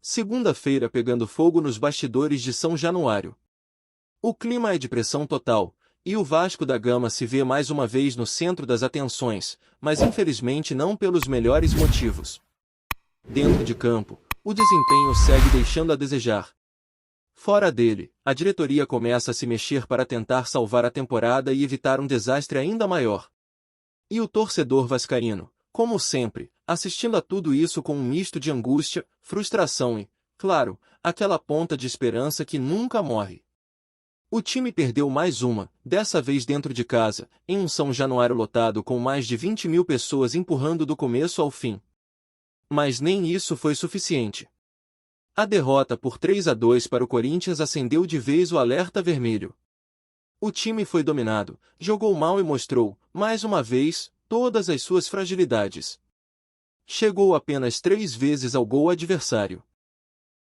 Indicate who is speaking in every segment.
Speaker 1: Segunda-feira pegando fogo nos bastidores de São Januário. O clima é de pressão total, e o Vasco da Gama se vê mais uma vez no centro das atenções, mas infelizmente não pelos melhores motivos. Dentro de campo, o desempenho segue deixando a desejar. Fora dele, a diretoria começa a se mexer para tentar salvar a temporada e evitar um desastre ainda maior. E o torcedor vascaíno, como sempre, assistindo a tudo isso com um misto de angústia, frustração e, claro, aquela ponta de esperança que nunca morre. O time perdeu mais uma, dessa vez dentro de casa, em um São Januário lotado com mais de 20 mil pessoas empurrando do começo ao fim. Mas nem isso foi suficiente. A derrota por 3-2 para o Corinthians acendeu de vez o alerta vermelho. O time foi dominado, jogou mal e mostrou, mais uma vez, todas as suas fragilidades. Chegou apenas 3 vezes ao gol adversário.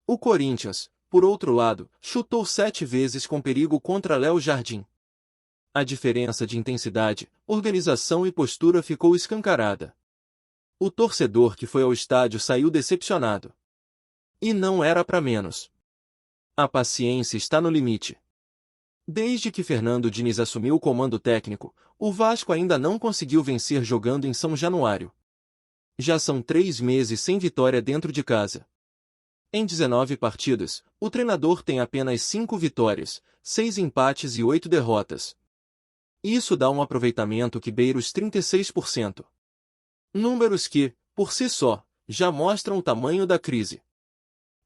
Speaker 1: O Corinthians, por outro lado, chutou 7 vezes com perigo contra Léo Jardim. A diferença de intensidade, organização e postura ficou escancarada. O torcedor que foi ao estádio saiu decepcionado. E não era para menos. A paciência está no limite. Desde que Fernando Diniz assumiu o comando técnico, o Vasco ainda não conseguiu vencer jogando em São Januário. Já são 3 meses sem vitória dentro de casa. Em 19 partidas, o treinador tem apenas 5 vitórias, 6 empates e 8 derrotas. Isso dá um aproveitamento que beira os 36%. Números que, por si só, já mostram o tamanho da crise.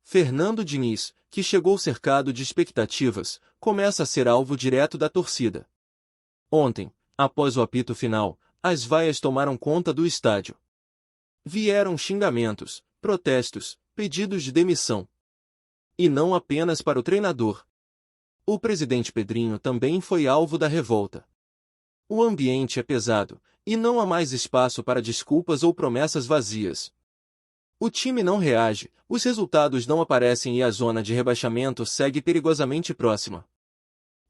Speaker 1: Fernando Diniz, que chegou cercado de expectativas, começa a ser alvo direto da torcida. Ontem, após o apito final, as vaias tomaram conta do estádio. Vieram xingamentos, protestos, pedidos de demissão. E não apenas para o treinador. O presidente Pedrinho também foi alvo da revolta. O ambiente é pesado, e não há mais espaço para desculpas ou promessas vazias. O time não reage, os resultados não aparecem e a zona de rebaixamento segue perigosamente próxima.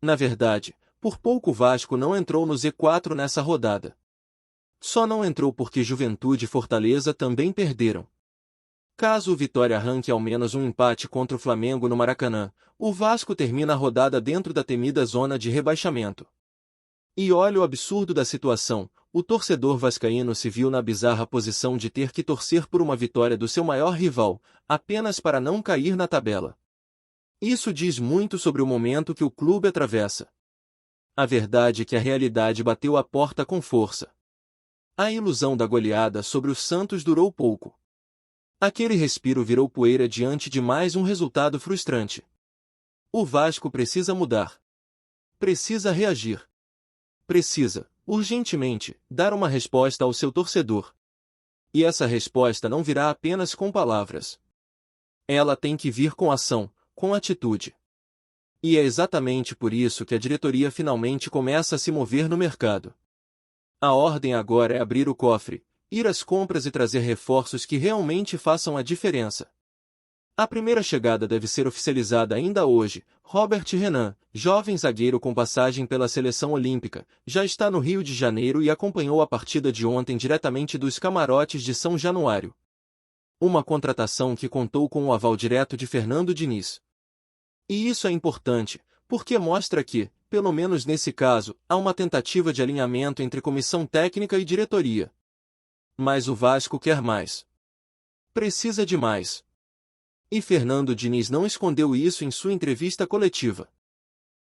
Speaker 1: Na verdade, por pouco o Vasco não entrou no Z4 nessa rodada. Só não entrou porque Juventude e Fortaleza também perderam. Caso o Vitória arranque ao menos um empate contra o Flamengo no Maracanã, o Vasco termina a rodada dentro da temida zona de rebaixamento. E olha o absurdo da situação, o torcedor vascaíno se viu na bizarra posição de ter que torcer por uma vitória do seu maior rival, apenas para não cair na tabela. Isso diz muito sobre o momento que o clube atravessa. A verdade é que a realidade bateu a porta com força. A ilusão da goleada sobre o Santos durou pouco. Aquele respiro virou poeira diante de mais um resultado frustrante. O Vasco precisa mudar. Precisa reagir. Precisa, urgentemente, dar uma resposta ao seu torcedor. E essa resposta não virá apenas com palavras. Ela tem que vir com ação, com atitude. E é exatamente por isso que a diretoria finalmente começa a se mover no mercado. A ordem agora é abrir o cofre, ir às compras e trazer reforços que realmente façam a diferença. A primeira chegada deve ser oficializada ainda hoje. Robert Renan, jovem zagueiro com passagem pela seleção olímpica, já está no Rio de Janeiro e acompanhou a partida de ontem diretamente dos camarotes de São Januário. Uma contratação que contou com o aval direto de Fernando Diniz. E isso é importante, porque mostra que, pelo menos nesse caso, há uma tentativa de alinhamento entre comissão técnica e diretoria. Mas o Vasco quer mais. Precisa de mais. E Fernando Diniz não escondeu isso em sua entrevista coletiva.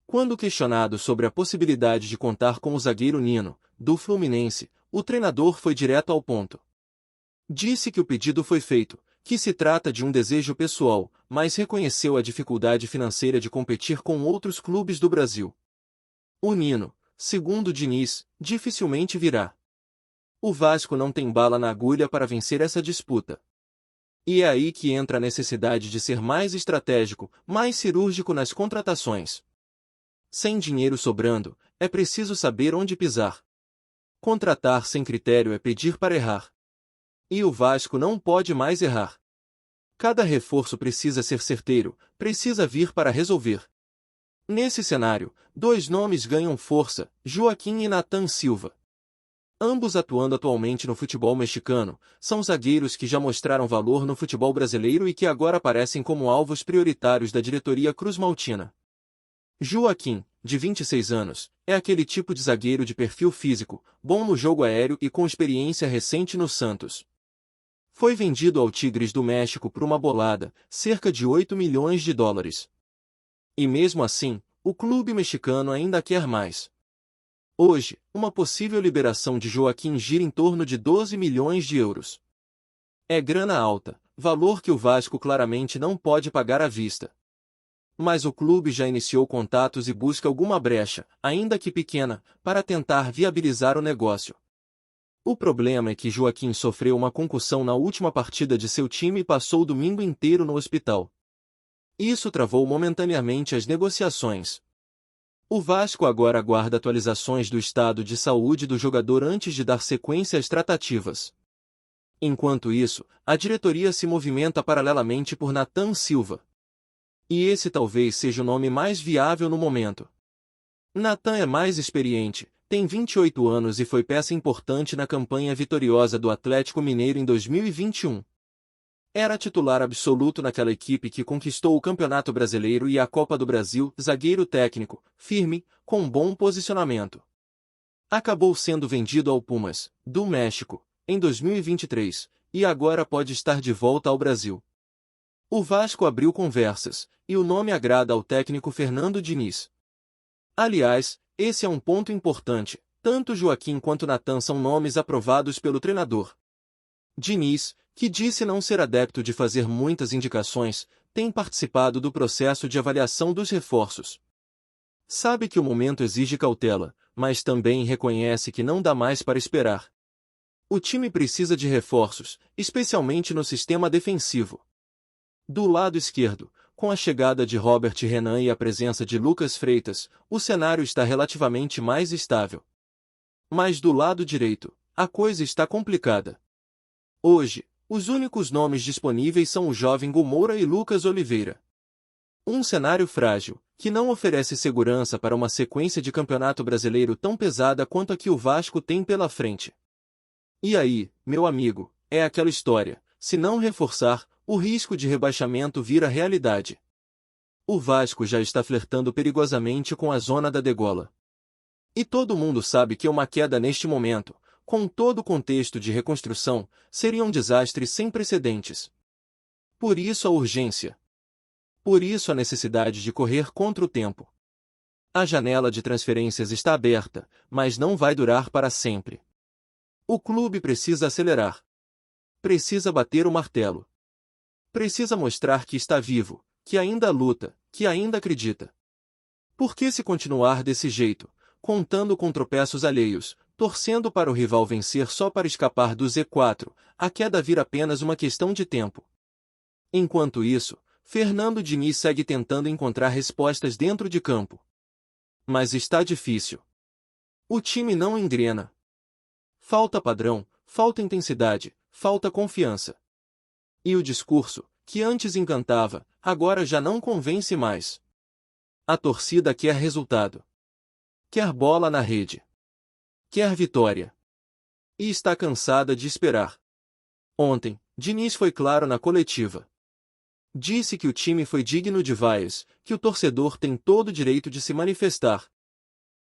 Speaker 1: Quando questionado sobre a possibilidade de contar com o zagueiro Nino, do Fluminense, o treinador foi direto ao ponto. Disse que o pedido foi feito, que se trata de um desejo pessoal, mas reconheceu a dificuldade financeira de competir com outros clubes do Brasil. O Nino, segundo Diniz, dificilmente virá. O Vasco não tem bala na agulha para vencer essa disputa. E é aí que entra a necessidade de ser mais estratégico, mais cirúrgico nas contratações. Sem dinheiro sobrando, é preciso saber onde pisar. Contratar sem critério é pedir para errar. E o Vasco não pode mais errar. Cada reforço precisa ser certeiro, precisa vir para resolver. Nesse cenário, 2 nomes ganham força, Joaquim e Nathan Silva. ambos atuando atualmente no futebol mexicano, são zagueiros que já mostraram valor no futebol brasileiro e que agora aparecem como alvos prioritários da diretoria cruzmaltina. Joaquim, de 26 anos, é aquele tipo de zagueiro de perfil físico, bom no jogo aéreo e com experiência recente no Santos. Foi vendido ao Tigres do México por uma bolada, cerca de 8 milhões de dólares. E mesmo assim, o clube mexicano ainda quer mais. Hoje, uma possível liberação de Joaquim gira em torno de 12 milhões de euros. É grana alta, valor que o Vasco claramente não pode pagar à vista. Mas o clube já iniciou contatos e busca alguma brecha, ainda que pequena, para tentar viabilizar o negócio. O problema é que Joaquim sofreu uma concussão na última partida de seu time e passou o domingo inteiro no hospital. Isso travou momentaneamente as negociações. O Vasco agora aguarda atualizações do estado de saúde do jogador antes de dar sequência às tratativas. Enquanto isso, a diretoria se movimenta paralelamente por Nathan Silva. E esse talvez seja o nome mais viável no momento. Nathan é mais experiente, tem 28 anos e foi peça importante na campanha vitoriosa do Atlético Mineiro em 2021. Era titular absoluto naquela equipe que conquistou o Campeonato Brasileiro e a Copa do Brasil, zagueiro técnico, firme, com bom posicionamento. Acabou sendo vendido ao Pumas, do México, em 2023, e agora pode estar de volta ao Brasil. O Vasco abriu conversas, e o nome agrada ao técnico Fernando Diniz. Aliás, esse é um ponto importante, tanto Joaquim quanto Nathan são nomes aprovados pelo treinador. Diniz, que disse não ser adepto de fazer muitas indicações, tem participado do processo de avaliação dos reforços. Sabe que o momento exige cautela, mas também reconhece que não dá mais para esperar. O time precisa de reforços, especialmente no sistema defensivo. Do lado esquerdo, com a chegada de Robert Renan e a presença de Lucas Freitas, o cenário está relativamente mais estável. Mas do lado direito, a coisa está complicada. Hoje, os únicos nomes disponíveis são o jovem Gomora e Lucas Oliveira. Um cenário frágil, que não oferece segurança para uma sequência de campeonato brasileiro tão pesada quanto a que o Vasco tem pela frente. E aí, meu amigo, é aquela história, se não reforçar, o risco de rebaixamento vira realidade. O Vasco já está flertando perigosamente com a zona da degola. E todo mundo sabe que uma queda neste momento, com todo o contexto de reconstrução, seria um desastre sem precedentes. Por isso a urgência. Por isso a necessidade de correr contra o tempo. A janela de transferências está aberta, mas não vai durar para sempre. O clube precisa acelerar. Precisa bater o martelo. Precisa mostrar que está vivo, que ainda luta, que ainda acredita. Porque se continuar desse jeito, contando com tropeços alheios, torcendo para o rival vencer só para escapar do Z4, a queda vira apenas uma questão de tempo. Enquanto isso, Fernando Diniz segue tentando encontrar respostas dentro de campo. Mas está difícil. O time não engrena. Falta padrão, falta intensidade, falta confiança. E o discurso, que antes encantava, agora já não convence mais. A torcida quer resultado. Quer bola na rede. Quer vitória. E está cansada de esperar. Ontem, Diniz foi claro na coletiva. Disse que o time foi digno de vaias, que o torcedor tem todo o direito de se manifestar.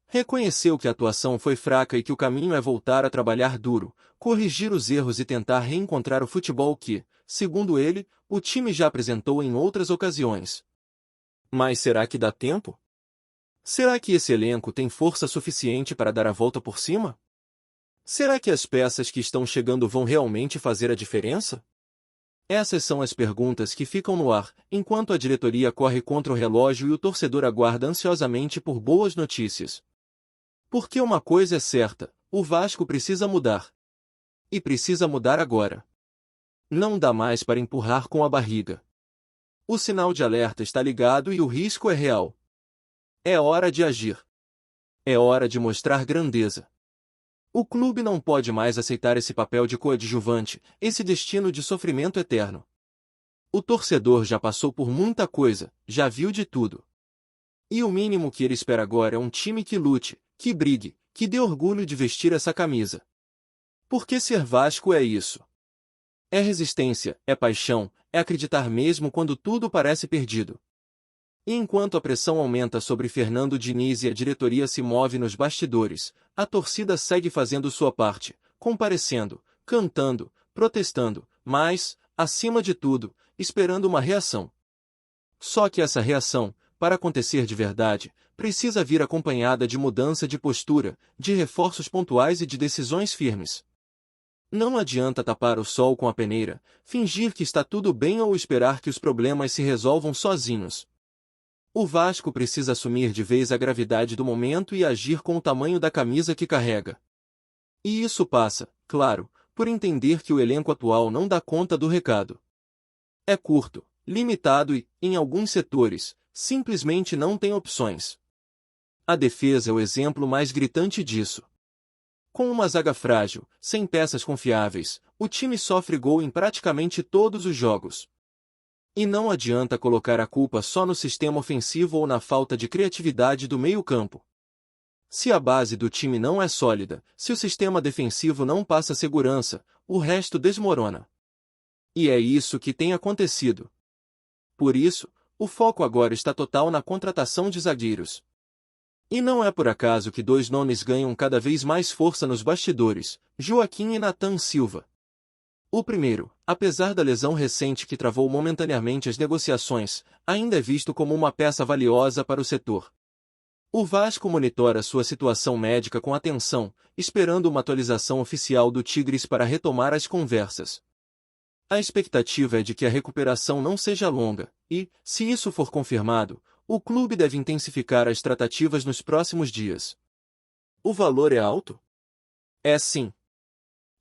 Speaker 1: Reconheceu que a atuação foi fraca e que o caminho é voltar a trabalhar duro, corrigir os erros e tentar reencontrar o futebol que, segundo ele, o time já apresentou em outras ocasiões. Mas será que dá tempo? Será que esse elenco tem força suficiente para dar a volta por cima? Será que as peças que estão chegando vão realmente fazer a diferença? Essas são as perguntas que ficam no ar, enquanto a diretoria corre contra o relógio e o torcedor aguarda ansiosamente por boas notícias. Porque uma coisa é certa, o Vasco precisa mudar. E precisa mudar agora. Não dá mais para empurrar com a barriga. O sinal de alerta está ligado e o risco é real. É hora de agir. É hora de mostrar grandeza. O clube não pode mais aceitar esse papel de coadjuvante, esse destino de sofrimento eterno. O torcedor já passou por muita coisa, já viu de tudo. E o mínimo que ele espera agora é um time que lute, que brigue, que dê orgulho de vestir essa camisa. Porque ser Vasco é isso. É resistência, é paixão, é acreditar mesmo quando tudo parece perdido. E enquanto a pressão aumenta sobre Fernando Diniz e a diretoria se move nos bastidores, a torcida segue fazendo sua parte, comparecendo, cantando, protestando, mas, acima de tudo, esperando uma reação. Só que essa reação, para acontecer de verdade, precisa vir acompanhada de mudança de postura, de reforços pontuais e de decisões firmes. Não adianta tapar o sol com a peneira, fingir que está tudo bem ou esperar que os problemas se resolvam sozinhos. O Vasco precisa assumir de vez a gravidade do momento e agir com o tamanho da camisa que carrega. E isso passa, claro, por entender que o elenco atual não dá conta do recado. É curto, limitado e, em alguns setores, simplesmente não tem opções. A defesa é o exemplo mais gritante disso. Com uma zaga frágil, sem peças confiáveis, o time sofre gol em praticamente todos os jogos. E não adianta colocar a culpa só no sistema ofensivo ou na falta de criatividade do meio-campo. Se a base do time não é sólida, se o sistema defensivo não passa segurança, o resto desmorona. E é isso que tem acontecido. Por isso, o foco agora está total na contratação de zagueiros. E não é por acaso que dois nomes ganham cada vez mais força nos bastidores, Joaquim e Nathan Silva. O primeiro, apesar da lesão recente que travou momentaneamente as negociações, ainda é visto como uma peça valiosa para o setor. O Vasco monitora sua situação médica com atenção, esperando uma atualização oficial do Tigres para retomar as conversas. A expectativa é de que a recuperação não seja longa, e, se isso for confirmado, o clube deve intensificar as tratativas nos próximos dias. O valor é alto? É sim.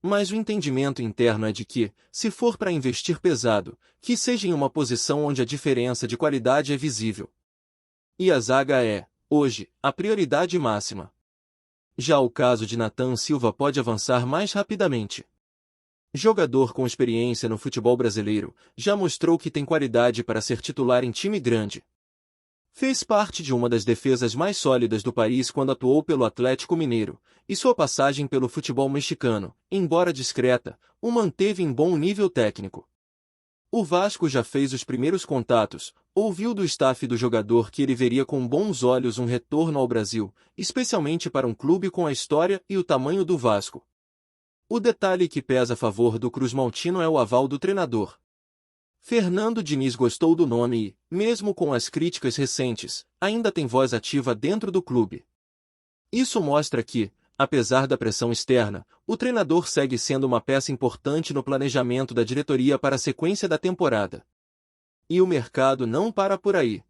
Speaker 1: Mas o entendimento interno é de que, se for para investir pesado, que seja em uma posição onde a diferença de qualidade é visível. E a zaga é, hoje, a prioridade máxima. Já o caso de Nathan Silva pode avançar mais rapidamente. Jogador com experiência no futebol brasileiro, já mostrou que tem qualidade para ser titular em time grande. Fez parte de uma das defesas mais sólidas do país quando atuou pelo Atlético Mineiro, e sua passagem pelo futebol mexicano, embora discreta, o manteve em bom nível técnico. O Vasco já fez os primeiros contatos, ouviu do staff do jogador que ele veria com bons olhos um retorno ao Brasil, especialmente para um clube com a história e o tamanho do Vasco. O detalhe que pesa a favor do Cruz-Maltino é o aval do treinador. Fernando Diniz gostou do nome e, mesmo com as críticas recentes, ainda tem voz ativa dentro do clube. Isso mostra que, apesar da pressão externa, o treinador segue sendo uma peça importante no planejamento da diretoria para a sequência da temporada. E o mercado não para por aí.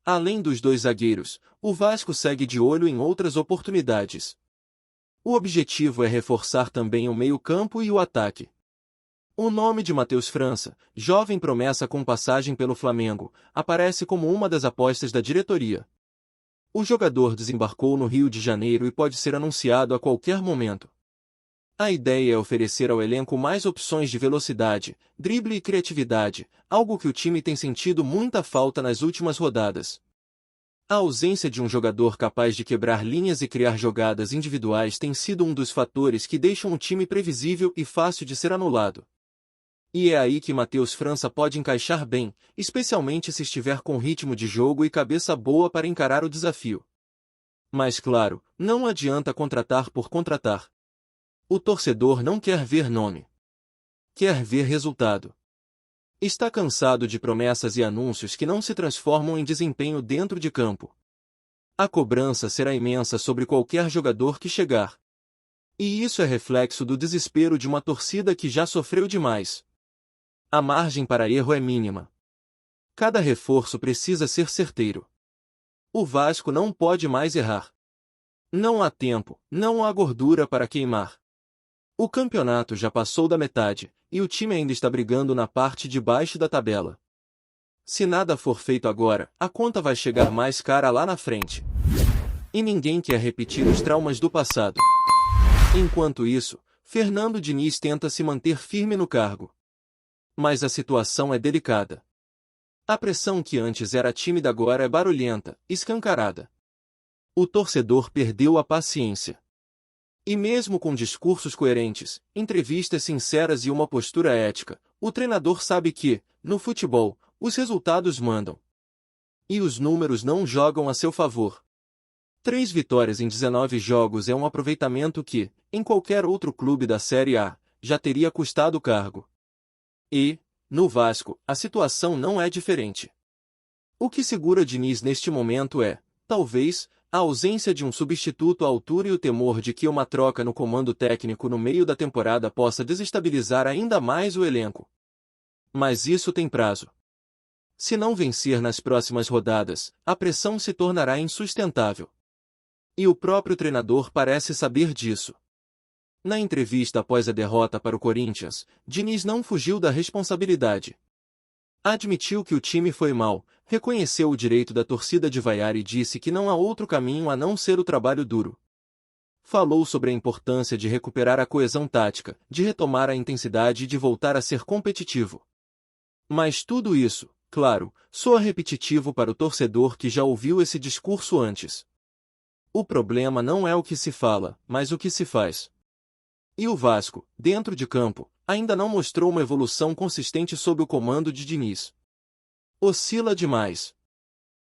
Speaker 1: Além dos dois zagueiros, o Vasco segue de olho em outras oportunidades. O objetivo é reforçar também o meio-campo e o ataque. O nome de Matheus França, jovem promessa com passagem pelo Flamengo, aparece como uma das apostas da diretoria. O jogador desembarcou no Rio de Janeiro e pode ser anunciado a qualquer momento. A ideia é oferecer ao elenco mais opções de velocidade, drible e criatividade, algo que o time tem sentido muita falta nas últimas rodadas. A ausência de um jogador capaz de quebrar linhas e criar jogadas individuais tem sido um dos fatores que deixam o time previsível e fácil de ser anulado. E é aí que Matheus França pode encaixar bem, especialmente se estiver com ritmo de jogo e cabeça boa para encarar o desafio. Mas claro, não adianta contratar por contratar. O torcedor não quer ver nome. Quer ver resultado. Está cansado de promessas e anúncios que não se transformam em desempenho dentro de campo. A cobrança será imensa sobre qualquer jogador que chegar. E isso é reflexo do desespero de uma torcida que já sofreu demais. A margem para erro é mínima. Cada reforço precisa ser certeiro. O Vasco não pode mais errar. Não há tempo, não há gordura para queimar. O campeonato já passou da metade, e o time ainda está brigando na parte de baixo da tabela. Se nada for feito agora, a conta vai chegar mais cara lá na frente. E ninguém quer repetir os traumas do passado. Enquanto isso, Fernando Diniz tenta se manter firme no cargo. Mas a situação é delicada. A pressão que antes era tímida agora é barulhenta, escancarada. O torcedor perdeu a paciência. E mesmo com discursos coerentes, entrevistas sinceras e uma postura ética, o treinador sabe que, no futebol, os resultados mandam. E os números não jogam a seu favor. 3 vitórias em 19 jogos é um aproveitamento que, em qualquer outro clube da Série A, já teria custado o cargo. E, no Vasco, a situação não é diferente. O que segura Diniz neste momento é, talvez, a ausência de um substituto à altura e o temor de que uma troca no comando técnico no meio da temporada possa desestabilizar ainda mais o elenco. Mas isso tem prazo. Se não vencer nas próximas rodadas, a pressão se tornará insustentável. E o próprio treinador parece saber disso. Na entrevista após a derrota para o Corinthians, Diniz não fugiu da responsabilidade. Admitiu que o time foi mal, reconheceu o direito da torcida de vaiar e disse que não há outro caminho a não ser o trabalho duro. Falou sobre a importância de recuperar a coesão tática, de retomar a intensidade e de voltar a ser competitivo. Mas tudo isso, claro, soa repetitivo para o torcedor que já ouviu esse discurso antes. O problema não é o que se fala, mas o que se faz. E o Vasco, dentro de campo, ainda não mostrou uma evolução consistente sob o comando de Diniz. Oscila demais.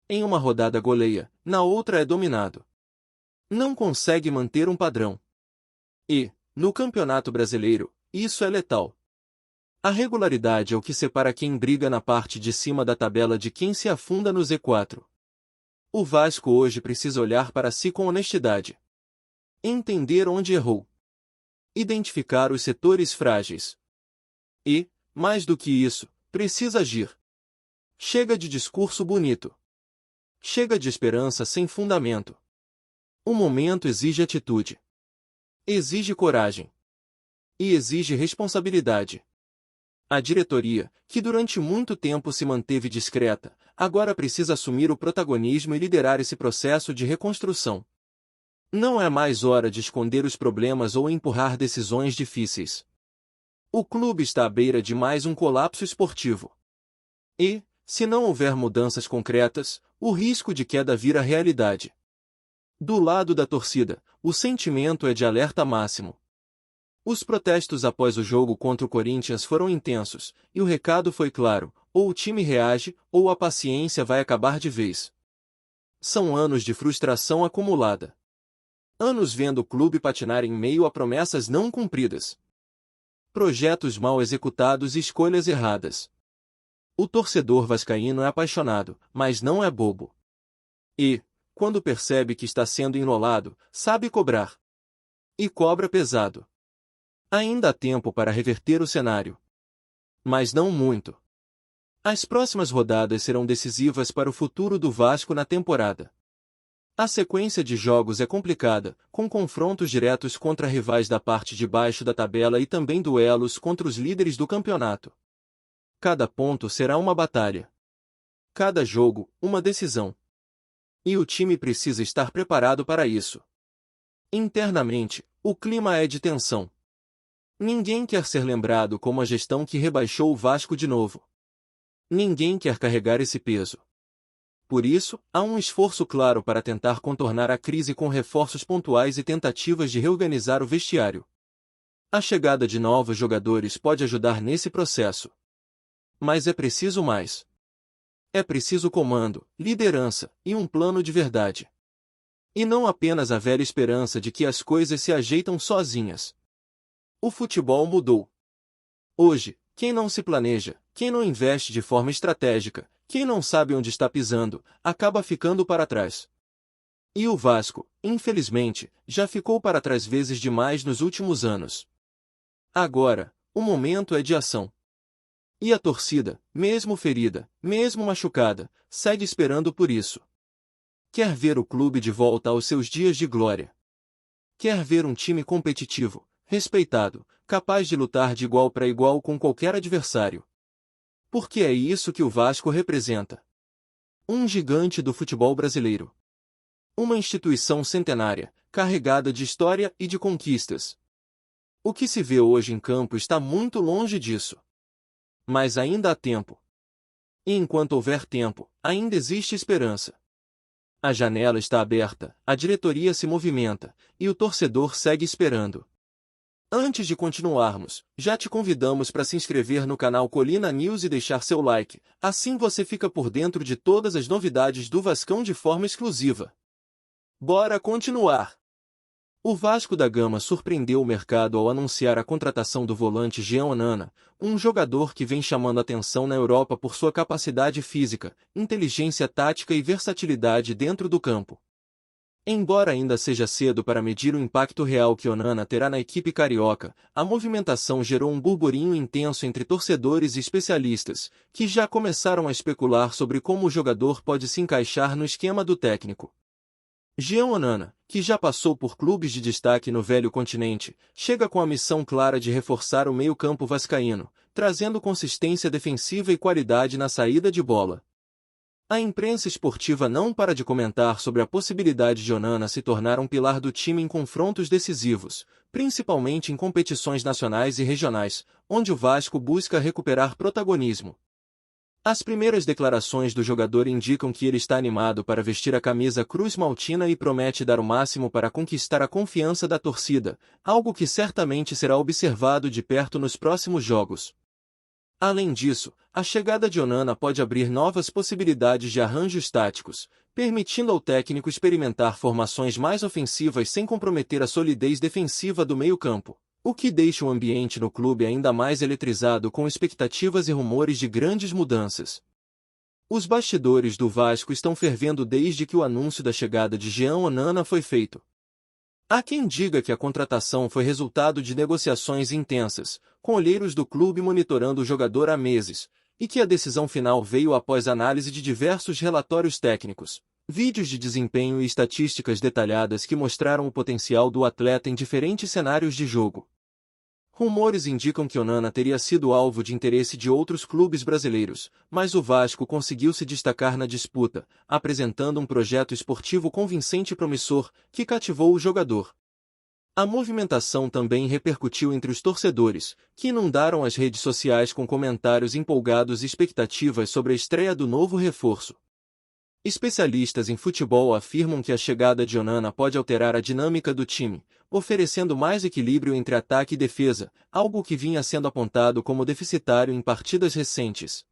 Speaker 1: Em uma rodada goleia, na outra é dominado. Não consegue manter um padrão. E, no Campeonato Brasileiro, isso é letal. A regularidade é o que separa quem briga na parte de cima da tabela de quem se afunda no Z4. O Vasco hoje precisa olhar para si com honestidade. Entender onde errou. Identificar os setores frágeis. E, mais do que isso, precisa agir. Chega de discurso bonito. Chega de esperança sem fundamento. O momento exige atitude. Exige coragem. E exige responsabilidade. A diretoria, que durante muito tempo se manteve discreta, agora precisa assumir o protagonismo e liderar esse processo de reconstrução. Não é mais hora de esconder os problemas ou empurrar decisões difíceis. O clube está à beira de mais um colapso esportivo. E, se não houver mudanças concretas, o risco de queda vira realidade. Do lado da torcida, o sentimento é de alerta máximo. Os protestos após o jogo contra o Corinthians foram intensos, e o recado foi claro: ou o time reage, ou a paciência vai acabar de vez. São anos de frustração acumulada. Anos vendo o clube patinar em meio a promessas não cumpridas. Projetos mal executados e escolhas erradas. O torcedor vascaíno é apaixonado, mas não é bobo. E, quando percebe que está sendo enrolado, sabe cobrar. E cobra pesado. Ainda há tempo para reverter o cenário. Mas não muito. As próximas rodadas serão decisivas para o futuro do Vasco na temporada. A sequência de jogos é complicada, com confrontos diretos contra rivais da parte de baixo da tabela e também duelos contra os líderes do campeonato. Cada ponto será uma batalha. Cada jogo, uma decisão. E o time precisa estar preparado para isso. Internamente, o clima é de tensão. Ninguém quer ser lembrado como a gestão que rebaixou o Vasco de novo. Ninguém quer carregar esse peso. Por isso, há um esforço claro para tentar contornar a crise com reforços pontuais e tentativas de reorganizar o vestiário. A chegada de novos jogadores pode ajudar nesse processo. Mas é preciso mais. É preciso comando, liderança e um plano de verdade. E não apenas a velha esperança de que as coisas se ajeitam sozinhas. O futebol mudou. Hoje, quem não se planeja, quem não investe de forma estratégica, quem não sabe onde está pisando, acaba ficando para trás. E o Vasco, infelizmente, já ficou para trás vezes demais nos últimos anos. Agora, o momento é de ação. E a torcida, mesmo ferida, mesmo machucada, segue esperando por isso. Quer ver o clube de volta aos seus dias de glória. Quer ver um time competitivo, respeitado, capaz de lutar de igual para igual com qualquer adversário. Porque é isso que o Vasco representa. Um gigante do futebol brasileiro. Uma instituição centenária, carregada de história e de conquistas. O que se vê hoje em campo está muito longe disso. Mas ainda há tempo. E enquanto houver tempo, ainda existe esperança. A janela está aberta, a diretoria se movimenta, e o torcedor segue esperando. Antes de continuarmos, já te convidamos para se inscrever no canal Colina News e deixar seu like, assim você fica por dentro de todas as novidades do Vascão de forma exclusiva. Bora continuar! O Vasco da Gama surpreendeu o mercado ao anunciar a contratação do volante Jean Onana, um jogador que vem chamando atenção na Europa por sua capacidade física, inteligência tática e versatilidade dentro do campo. Embora ainda seja cedo para medir o impacto real que Onana terá na equipe carioca, a movimentação gerou um burburinho intenso entre torcedores e especialistas, que já começaram a especular sobre como o jogador pode se encaixar no esquema do técnico. Jean Onana, que já passou por clubes de destaque no velho continente, chega com a missão clara de reforçar o meio-campo vascaíno, trazendo consistência defensiva e qualidade na saída de bola. A imprensa esportiva não para de comentar sobre a possibilidade de Onana se tornar um pilar do time em confrontos decisivos, principalmente em competições nacionais e regionais, onde o Vasco busca recuperar protagonismo. As primeiras declarações do jogador indicam que ele está animado para vestir a camisa Cruz Maltina e promete dar o máximo para conquistar a confiança da torcida, algo que certamente será observado de perto nos próximos jogos. Além disso, a chegada de Onana pode abrir novas possibilidades de arranjos táticos, permitindo ao técnico experimentar formações mais ofensivas sem comprometer a solidez defensiva do meio-campo, o que deixa o ambiente no clube ainda mais eletrizado com expectativas e rumores de grandes mudanças. Os bastidores do Vasco estão fervendo desde que o anúncio da chegada de Jean Onana foi feito. Há quem diga que a contratação foi resultado de negociações intensas, com olheiros do clube monitorando o jogador há meses, e que a decisão final veio após análise de diversos relatórios técnicos, vídeos de desempenho e estatísticas detalhadas que mostraram o potencial do atleta em diferentes cenários de jogo. Rumores indicam que Onana teria sido alvo de interesse de outros clubes brasileiros, mas o Vasco conseguiu se destacar na disputa, apresentando um projeto esportivo convincente e promissor, que cativou o jogador. A movimentação também repercutiu entre os torcedores, que inundaram as redes sociais com comentários empolgados e expectativas sobre a estreia do novo reforço. Especialistas em futebol afirmam que a chegada de Onana pode alterar a dinâmica do time, oferecendo mais equilíbrio entre ataque e defesa, algo que vinha sendo apontado como deficitário em partidas recentes.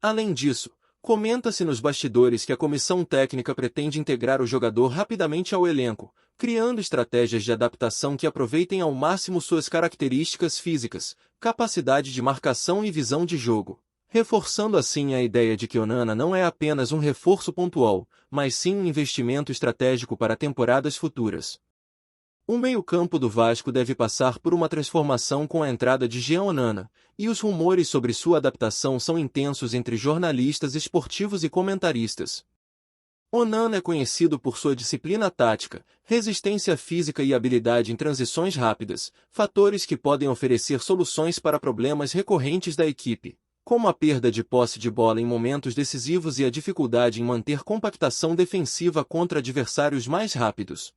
Speaker 1: Além disso, comenta-se nos bastidores que a comissão técnica pretende integrar o jogador rapidamente ao elenco, criando estratégias de adaptação que aproveitem ao máximo suas características físicas, capacidade de marcação e visão de jogo, reforçando assim a ideia de que Onana não é apenas um reforço pontual, mas sim um investimento estratégico para temporadas futuras. O meio-campo do Vasco deve passar por uma transformação com a entrada de Jean Onana, e os rumores sobre sua adaptação são intensos entre jornalistas esportivos e comentaristas. Onana é conhecido por sua disciplina tática, resistência física e habilidade em transições rápidas, fatores que podem oferecer soluções para problemas recorrentes da equipe, como a perda de posse de bola em momentos decisivos e a dificuldade em manter compactação defensiva contra adversários mais rápidos.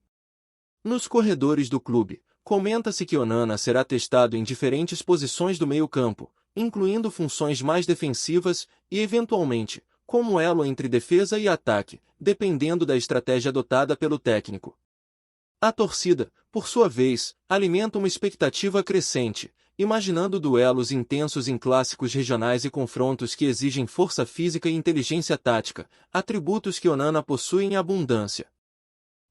Speaker 1: Nos corredores do clube, comenta-se que Onana será testado em diferentes posições do meio-campo, incluindo funções mais defensivas e, eventualmente, como elo entre defesa e ataque, dependendo da estratégia adotada pelo técnico. A torcida, por sua vez, alimenta uma expectativa crescente, imaginando duelos intensos em clássicos regionais e confrontos que exigem força física e inteligência tática, atributos que Onana possui em abundância.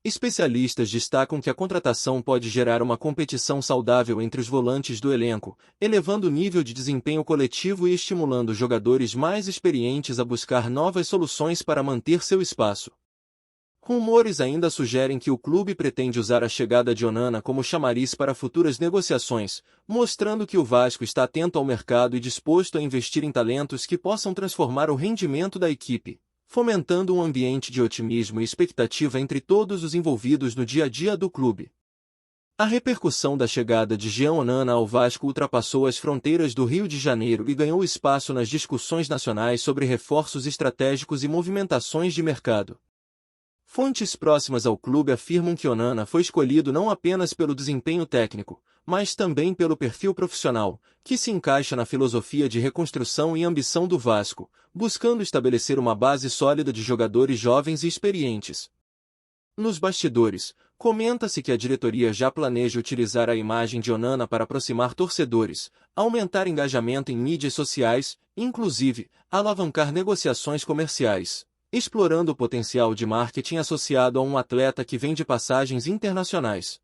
Speaker 1: Especialistas destacam que a contratação pode gerar uma competição saudável entre os volantes do elenco, elevando o nível de desempenho coletivo e estimulando jogadores mais experientes a buscar novas soluções para manter seu espaço. Rumores ainda sugerem que o clube pretende usar a chegada de Onana como chamariz para futuras negociações, mostrando que o Vasco está atento ao mercado e disposto a investir em talentos que possam transformar o rendimento da equipe, fomentando um ambiente de otimismo e expectativa entre todos os envolvidos no dia a dia do clube. A repercussão da chegada de Jean Onana ao Vasco ultrapassou as fronteiras do Rio de Janeiro e ganhou espaço nas discussões nacionais sobre reforços estratégicos e movimentações de mercado. Fontes próximas ao clube afirmam que Onana foi escolhido não apenas pelo desempenho técnico, mas também pelo perfil profissional, que se encaixa na filosofia de reconstrução e ambição do Vasco, buscando estabelecer uma base sólida de jogadores jovens e experientes. Nos bastidores, comenta-se que a diretoria já planeja utilizar a imagem de Onana para aproximar torcedores, aumentar engajamento em mídias sociais, inclusive, alavancar negociações comerciais, explorando o potencial de marketing associado a um atleta que vem de passagens internacionais.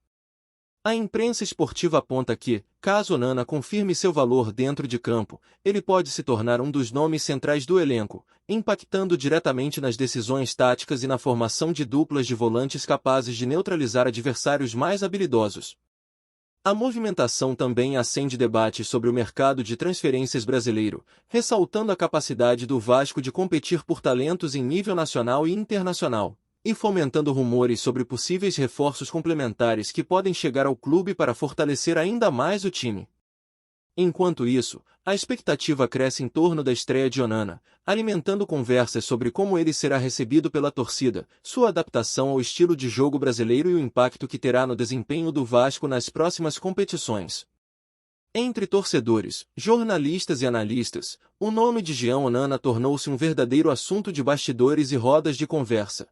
Speaker 1: A imprensa esportiva aponta que, caso Onana confirme seu valor dentro de campo, ele pode se tornar um dos nomes centrais do elenco, impactando diretamente nas decisões táticas e na formação de duplas de volantes capazes de neutralizar adversários mais habilidosos. A movimentação também acende debates sobre o mercado de transferências brasileiro, ressaltando a capacidade do Vasco de competir por talentos em nível nacional e internacional, e fomentando rumores sobre possíveis reforços complementares que podem chegar ao clube para fortalecer ainda mais o time. Enquanto isso, a expectativa cresce em torno da estreia de Onana, alimentando conversas sobre como ele será recebido pela torcida, sua adaptação ao estilo de jogo brasileiro e o impacto que terá no desempenho do Vasco nas próximas competições. Entre torcedores, jornalistas e analistas, o nome de Jean Onana tornou-se um verdadeiro assunto de bastidores e rodas de conversa.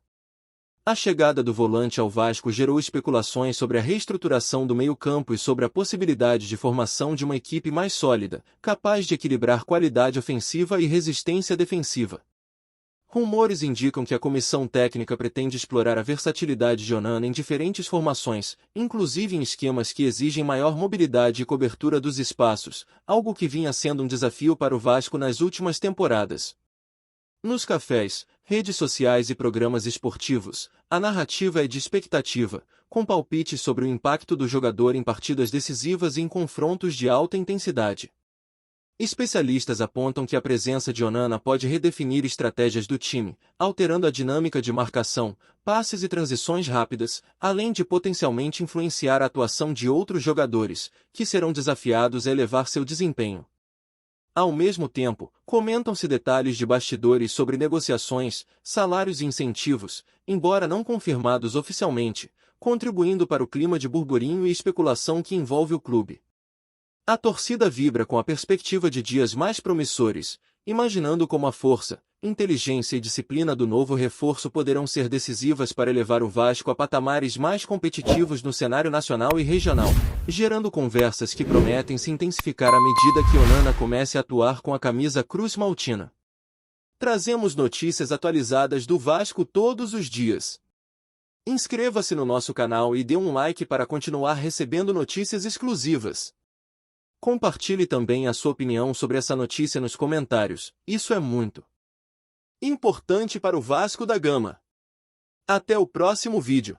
Speaker 1: A chegada do volante ao Vasco gerou especulações sobre a reestruturação do meio-campo e sobre a possibilidade de formação de uma equipe mais sólida, capaz de equilibrar qualidade ofensiva e resistência defensiva. Rumores indicam que a comissão técnica pretende explorar a versatilidade de Onana em diferentes formações, inclusive em esquemas que exigem maior mobilidade e cobertura dos espaços, algo que vinha sendo um desafio para o Vasco nas últimas temporadas. Nos cafés, redes sociais e programas esportivos, a narrativa é de expectativa, com palpites sobre o impacto do jogador em partidas decisivas e em confrontos de alta intensidade. Especialistas apontam que a presença de Onana pode redefinir estratégias do time, alterando a dinâmica de marcação, passes e transições rápidas, além de potencialmente influenciar a atuação de outros jogadores, que serão desafiados a elevar seu desempenho. Ao mesmo tempo, comentam-se detalhes de bastidores sobre negociações, salários e incentivos, embora não confirmados oficialmente, contribuindo para o clima de burburinho e especulação que envolve o clube. A torcida vibra com a perspectiva de dias mais promissores, imaginando como a força, inteligência e disciplina do novo reforço poderão ser decisivas para elevar o Vasco a patamares mais competitivos no cenário nacional e regional, gerando conversas que prometem se intensificar à medida que Onana comece a atuar com a camisa Cruz Maltina. Trazemos notícias atualizadas do Vasco todos os dias. Inscreva-se no nosso canal e dê um like para continuar recebendo notícias exclusivas. Compartilhe também a sua opinião sobre essa notícia nos comentários, isso é muito importante para o Vasco da Gama. Até o próximo vídeo.